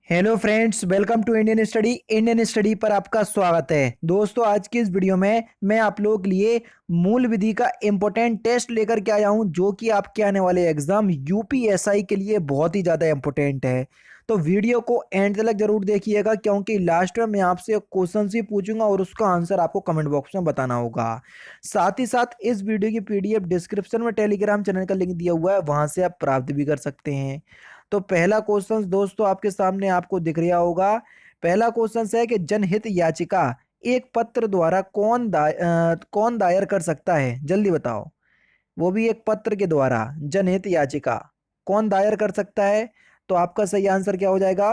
Hello friends, welcome to Indian study पर आपका स्वागत है। दोस्तों, आज की इस वीडियो में मैं आप लोगों के लिए मूल विधि का इम्पोर्टेंट टेस्ट लेकर के आया हूं, जो कि आपके आने वाले एग्जाम यूपीएसआई के लिए बहुत ही ज़्यादा इम्पोर्टेंट है। तो वीडियो को एंड तक जरूर देखिएगा, क्योंकि लास्ट में मैं आपसे क्वेश्चन ही पूछूंगा और उसका आंसर आपको कमेंट बॉक्स में बताना होगा। साथ ही साथ इस वीडियो की पीडीएफ डिस्क्रिप्शन में टेलीग्राम चैनल का लिंक दिया हुआ है, वहां से आप प्राप्त भी कर सकते हैं। तो पहला क्वेश्चन दोस्तों आपके सामने आपको दिख रहा होगा। पहला क्वेश्चन है कि जनहित याचिका एक पत्र द्वारा कौन दायर कर सकता है? जल्दी बताओ। वो भी एक पत्र के द्वारा जनहित याचिका कौन दायर कर सकता है? तो आपका सही आंसर क्या हो जाएगा?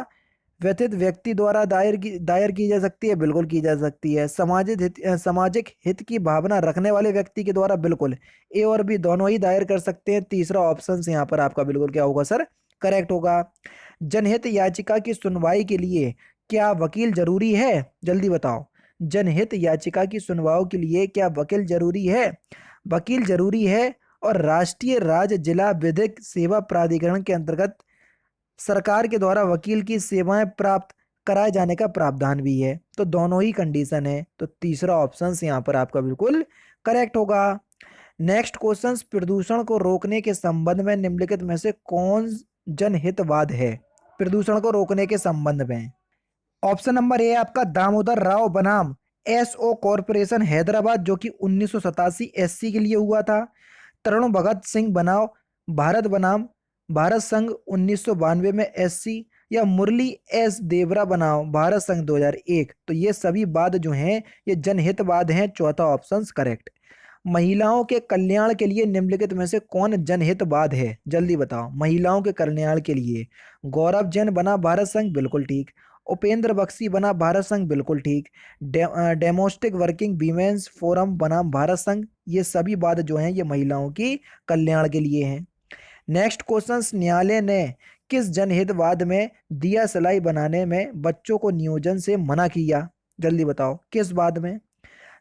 व्यथित व्यक्ति द्वारा दायर की जा सकती है, बिल्कुल की जा सकती है। सामाजिक हित की भावना रखने वाले व्यक्ति के द्वारा, बिल्कुल। ए और बी दोनों ही दायर कर सकते हैं। तीसरा ऑप्शन यहाँ पर आपका बिल्कुल क्या होगा सर? करेक्ट होगा। जनहित याचिका की सुनवाई के लिए क्या वकील जरूरी है? जल्दी बताओ। जनहित याचिका की सुनवाई के लिए क्या वकील जरूरी है? वकील जरूरी है। और राष्ट्रीय राज्य जिला विधिक सेवा प्राधिकरण के अंतर्गत सरकार के द्वारा वकील की सेवाएं प्राप्त कराए जाने का प्रावधान भी है। तो दोनों ही कंडीशन है, तो तीसरा ऑप्शन यहाँ पर आपका बिल्कुल करेक्ट होगा। नेक्स्ट क्वेश्चन, प्रदूषण को रोकने के संबंध में निम्नलिखित में से कौन जनहितवाद है? प्रदूषण को रोकने के संबंध में ऑप्शन नंबर ए आपका दामोदर राव बनाम एसओ कॉरपोरेशन हैदराबाद, जो कि 1987 एससी के लिए हुआ था। तरुण भगत सिंह बनाम भारत बनाम भारत संघ 1992 में एससी, या मुरली एस देवरा बनाम भारत संघ 2001। तो ये सभी वाद जो हैं ये जनहितवाद हैं। चौथा ऑप्शन करेक्ट। महिलाओं के कल्याण के लिए निम्नलिखित में से कौन जनहितवाद है? जल्दी बताओ। महिलाओं के कल्याण के लिए गौरव जैन बना भारत संघ, बिल्कुल ठीक। उपेंद्र बख्शी बना भारत संघ, बिल्कुल ठीक। डेमोस्टिक वर्किंग वीमेंस फोरम बनाम भारत संघ, ये सभी वाद जो हैं ये महिलाओं की कल्याण के लिए हैं। नेक्स्ट क्वेश्चन, न्यायालय ने किस जनहितवाद में दिया सलाई बनाने में बच्चों को नियोजन से मना किया? जल्दी बताओ, किस वाद में?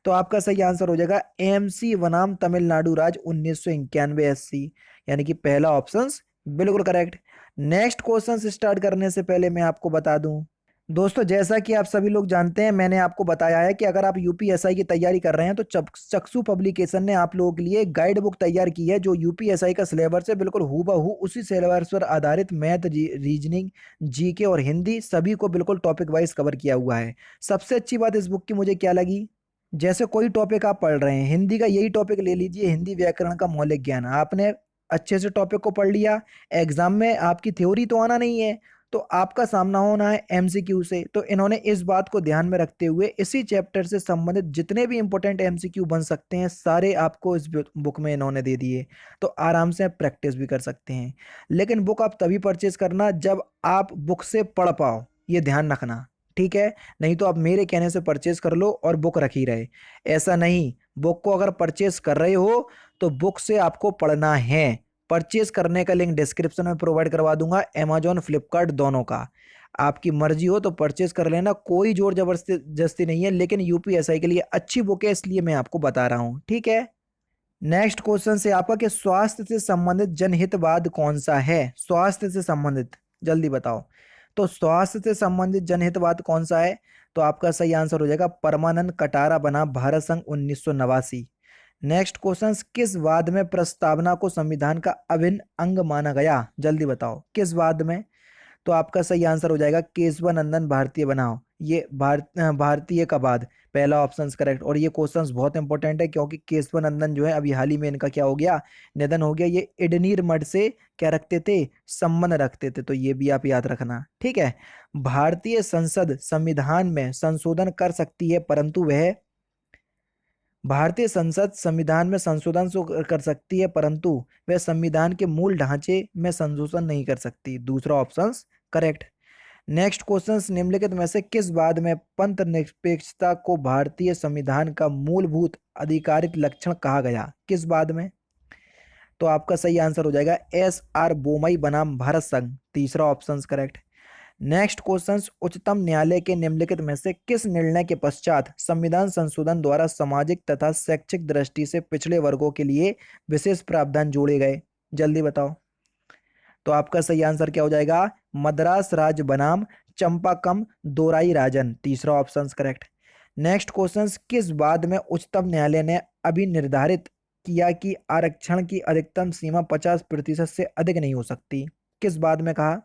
तो आपका सही आंसर हो जाएगा एमसी बनाम तमिलनाडु राज्य 1991 एससी, यानी कि पहला ऑप्शन बिल्कुल करेक्ट। नेक्स्ट क्वेश्चन स्टार्ट करने से पहले मैं आपको बता दूं दोस्तों, जैसा कि आप सभी लोग जानते हैं, मैंने आपको बताया है कि अगर आप यूपीएसआई की तैयारी कर रहे हैं तो चक्षु पब्लिकेशन ने आप लोगों के लिए एक गाइड बुक तैयार की है, जो यूपीएसआई का सिलेबस है। बिल्कुल हूबहू उसी सिलेबस पर आधारित मैथ, रीजनिंग, जीके और हिंदी सभी को बिल्कुल टॉपिक वाइज कवर किया हुआ है। सबसे अच्छी बात इस बुक की मुझे क्या लगी, जैसे कोई टॉपिक आप पढ़ रहे हैं, हिंदी का यही टॉपिक ले लीजिए, हिंदी व्याकरण का मौलिक ज्ञान, आपने अच्छे से टॉपिक को पढ़ लिया। एग्जाम में आपकी थ्योरी तो आना नहीं है, तो आपका सामना होना है एमसीक्यू से। तो इन्होंने इस बात को ध्यान में रखते हुए इसी चैप्टर से संबंधित जितने भी इंपॉर्टेंट एमसीक्यू बन सकते हैं सारे आपको इस बुक में इन्होंने दे दिए। तो आराम से आप प्रैक्टिस भी कर सकते हैं। लेकिन बुक आप तभी परचेज करना जब आप बुक से पढ़ पाओ, ये ध्यान रखना, ठीक है? नहीं तो आप मेरे कहने से परचेज कर लो और बुक रखी रहे, ऐसा नहीं। बुक को अगर परचेज कर रहे हो तो बुक से आपको पढ़ना है। परचेज करने का लिंक डिस्क्रिप्शन में प्रोवाइड करवा दूंगा, अमेजॉन फ्लिपकार्ट दोनों का। आपकी मर्जी हो तो परचेज कर लेना, कोई जोर जबरदस्ती नहीं है, लेकिन यूपीएसआई के लिए अच्छी बुक है, इसलिए मैं आपको बता रहा हूँ, ठीक है? नेक्स्ट क्वेश्चन से आपका कि स्वास्थ्य से संबंधित जनहितवाद कौन सा है? स्वास्थ्य से संबंधित, जल्दी बताओ। तो स्वास्थ्य से संबंधित जनहितवाद कौन सा है? तो आपका सही आंसर हो जाएगा परमानंद कटारा बना भारत संघ 1989। नेक्स्ट क्वेश्चन, किस वाद में प्रस्तावना को संविधान का अभिन्न अंग माना गया? जल्दी बताओ, किस वाद में? तो आपका सही आंसर हो जाएगा केशवानंदन भारतीय बनाओ, ये भारतीय का बाद, पहला ऑप्शन करेक्ट। और ये क्वेश्चंस बहुत इंपॉर्टेंट है, क्योंकि केशवानंदन जो है अभी हाल ही में इनका क्या हो गया, निधन हो गया। ये इडनीर मठ से क्या रखते थे, संबंध रखते थे, तो ये भी आप याद रखना, ठीक है? भारतीय संसद संविधान में संशोधन कर सकती है, परंतु वह भारतीय संसद संविधान में संशोधन कर सकती है, परंतु वह संविधान के मूल ढांचे में संशोधन नहीं कर सकती। दूसरा ऑप्शन करेक्ट। नेक्स्ट क्वेश्चन, निम्नलिखित में से किस वाद में पंथ निरपेक्षता को भारतीय संविधान का मूलभूत आधिकारिक लक्षण कहा गया? किस वाद में? तो आपका सही आंसर हो जाएगा एस आर बोमई बनाम भारत संघ, तीसरा ऑप्शन करेक्ट। नेक्स्ट क्वेश्चन, उच्चतम न्यायालय के निम्नलिखित में से किस निर्णय के पश्चात संविधान संशोधन द्वारा सामाजिक तथा शैक्षिक दृष्टि से पिछड़े वर्गों के लिए विशेष प्रावधान जोड़े गए? जल्दी बताओ। तो आपका सही आंसर क्या हो जाएगा? मद्रास राज बनाम चंपाकम दोराई राजन, तीसरा ऑप्शन करेक्ट। नेक्स्ट क्वेश्चन, किस बाद में उच्चतम न्यायालय ने अभी निर्धारित किया कि आरक्षण की अधिकतम सीमा 50% से अधिक नहीं हो सकती? किस बाद में कहा?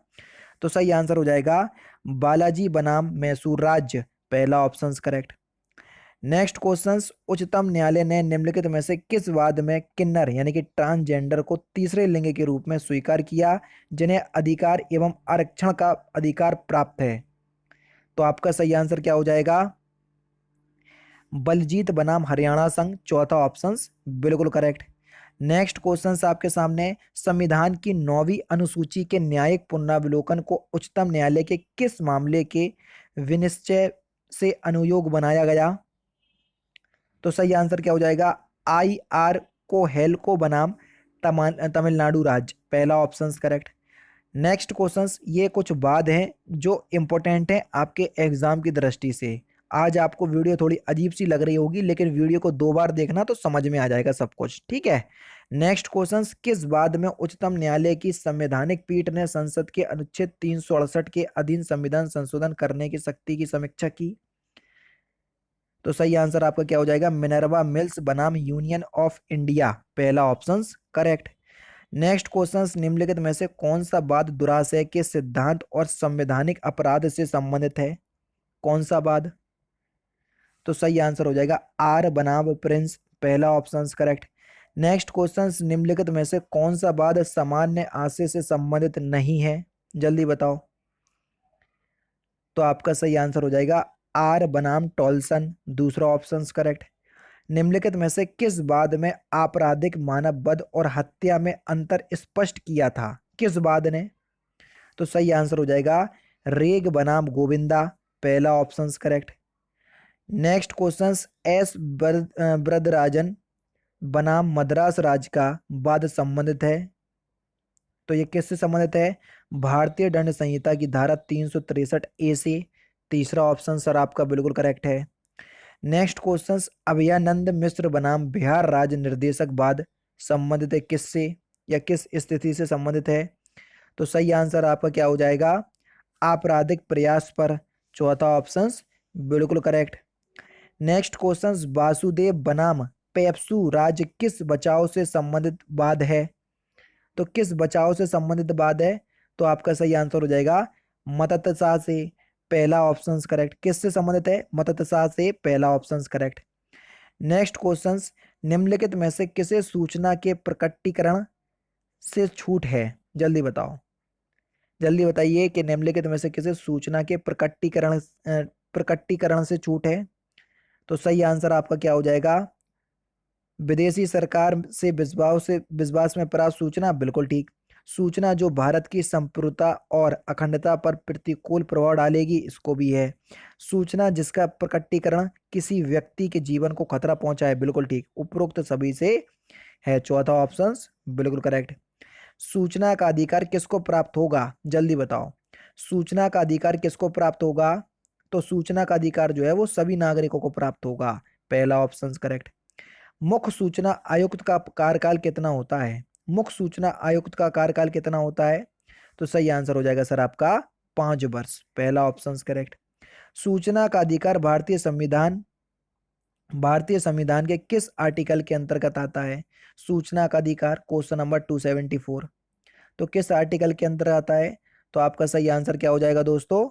तो सही आंसर हो जाएगा बालाजी बनाम मैसूर राज्य, पहला ऑप्शन करेक्ट। नेक्स्ट क्वेश्चन, उच्चतम न्यायालय ने निम्नलिखित में से किस वाद में किन्नर यानी कि ट्रांसजेंडर को तीसरे लिंग के रूप में स्वीकार किया जिन्हें अधिकार एवं आरक्षण का अधिकार प्राप्त है? तो आपका सही आंसर क्या हो जाएगा? बलजीत बनाम हरियाणा संघ, चौथा ऑप्शन बिल्कुल करेक्ट। नेक्स्ट क्वेश्चन आपके सामने, संविधान की 9वीं अनुसूची के न्यायिक पुनरावलोकन को उच्चतम न्यायालय के किस मामले के विनिश्चय से अनुयोग बनाया गया? तो सही आंसर क्या हो जाएगा? आई आर को हेल्को बनाम तमिलनाडु राज्य, पहला ऑप्शन करेक्ट। नेक्स्ट क्वेश्चंस, ये कुछ बाद हैं जो इंपॉर्टेंट हैं आपके एग्जाम की दृष्टि से। आज आपको वीडियो थोड़ी अजीब सी लग रही होगी, लेकिन वीडियो को 2 बार देखना तो समझ में आ जाएगा सब कुछ, ठीक है। नेक्स्ट क्वेश्चंस, किस बाद में उच्चतम न्यायालय की संवैधानिक पीठ ने संसद के अनुच्छेद 368 के अधीन संविधान संशोधन करने की शक्ति की समीक्षा की? तो सही आंसर आपका क्या हो जाएगा? मिनर्वा मिल्स बनाम यूनियन ऑफ इंडिया, पहला ऑप्शन करेक्ट। नेक्स्ट क्वेश्चन, निम्नलिखित में से कौन सा वाद दुराशय के सिद्धांत और संवैधानिक अपराध से संबंधित है? कौन सा वाद? तो सही आंसर हो जाएगा आर बनाम प्रिंस, पहला ऑप्शन करेक्ट। नेक्स्ट क्वेश्चन, निम्नलिखित में से कौन सा वाद सामान्य आशय से संबंधित नहीं है? जल्दी बताओ। तो आपका सही आंसर हो जाएगा आर बनाम टॉल्सन, दूसरा ऑप्शन करेक्ट। निम्नलिखित में से किस वाद में आपराधिक मानव वध और हत्या में अंतर स्पष्ट किया था? किस वाद ने? तो सही आंसर हो जाएगा रेग बनाम गोविंदा, पहला option correct. Next question, S Varadarajan बनाम मद्रास राज का वाद संबंधित है? तो ये किससे संबंधित है? भारतीय दंड संहिता की धारा 363 ए से, तीसरा ऑप्शन सर आपका बिल्कुल करेक्ट है। नेक्स्ट क्वेश्चन, अभयानंद मिश्र बनाम बिहार राज्य निर्देशक वाद संबंधित है किससे या किस स्थिति से संबंधित है? तो सही आंसर आपका क्या हो जाएगा? आपराधिक प्रयास पर, चौथा ऑप्शन बिल्कुल करेक्ट। नेक्स्ट क्वेश्चन, वासुदेव बनाम पेप्सू राज्य किस बचाव से संबंधित वाद है? तो किस बचाव से संबंधित वाद है? तो आपका सही आंसर हो जाएगा मततसा से, पहला ऑप्शन करेक्ट। किससे संबंधित है? मततसा से, पहला ऑप्शन करेक्ट। नेक्स्ट क्वेश्चन, निम्नलिखित में से किसे सूचना के प्रकटीकरण से छूट है? जल्दी बताओ, जल्दी बताइए कि निम्नलिखित में से किसे सूचना के प्रकटीकरण से छूट है? तो सही आंसर आपका क्या हो जाएगा? विदेशी सरकार से विश्वास में प्राप्त सूचना, बिल्कुल ठीक। सूचना जो भारत की संप्रभुता और अखंडता पर प्रतिकूल प्रभाव डालेगी, इसको भी है। सूचना जिसका प्रकटीकरण किसी व्यक्ति के जीवन को खतरा पहुंचाए, बिल्कुल ठीक। उपरोक्त सभी से है, चौथा ऑप्शन बिल्कुल करेक्ट। सूचना का अधिकार किसको प्राप्त होगा? जल्दी बताओ। सूचना का अधिकार किसको प्राप्त होगा? तो सूचना का अधिकार जो है वो सभी नागरिकों को प्राप्त होगा, पहला ऑप्शन करेक्ट। मुख्य सूचना आयुक्त का कार्यकाल कितना होता है? मुख्य सूचना आयुक्त का कार्यकाल कितना होता है? तो सही आंसर हो जाएगा सर आपका 5 वर्ष, पहला ऑप्शन करेक्ट। सूचना का अधिकार भारतीय संविधान के किस आर्टिकल के अंतर्गत आता है? सूचना का अधिकार क्वेश्चन नंबर 274, तो किस आर्टिकल के अंतर्गत आता है? तो आपका सही आंसर क्या हो जाएगा दोस्तों?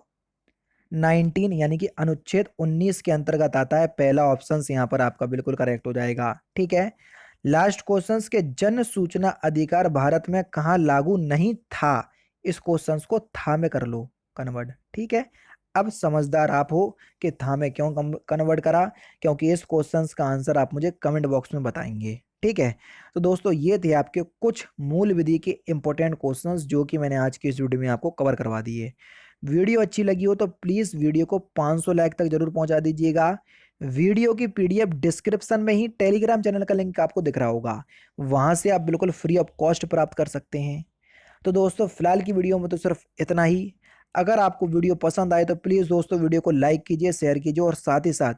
19 यानी कि अनुच्छेद 19 के अंतर्गत आता है, पहला ऑप्शन यहाँ पर आपका बिल्कुल करेक्ट हो जाएगा, ठीक है। लास्ट क्वेश्चंस के जन सूचना अधिकार भारत में कहाँ लागू नहीं था? इस क्वेश्चंस को था में कर लो कन्वर्ट, ठीक है। अब समझदार आप हो कि था में क्यों कन्वर्ट करा, क्योंकि इस क्वेश्चंस का आंसर आप मुझे कमेंट बॉक्स में बताएंगे, ठीक है। तो दोस्तों ये थे आपके कुछ मूल विधि के इंपॉर्टेंट क्वेश्चंस जो कि मैंने आज की इस वीडियो में आपको कवर करवा दिए। वीडियो अच्छी लगी हो तो प्लीज़ वीडियो को 500 लाइक तक जरूर पहुंचा दीजिएगा। वीडियो की पीडीएफ डिस्क्रिप्शन में ही टेलीग्राम चैनल का लिंक आपको दिख रहा होगा, वहां से आप बिल्कुल फ्री ऑफ कॉस्ट प्राप्त कर सकते हैं। तो दोस्तों फिलहाल की वीडियो में तो सिर्फ इतना ही। अगर आपको वीडियो पसंद आए तो प्लीज़ दोस्तों वीडियो को लाइक कीजिए, शेयर कीजिए और साथ ही साथ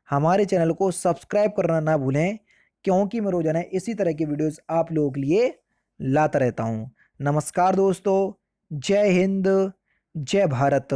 हमारे चैनल को सब्सक्राइब करना ना भूलें, क्योंकि मैं रोजाना इसी तरह की वीडियोस आप लोगों के लिए लाता रहता हूँ। नमस्कार दोस्तों, जय हिंद, जय भारत।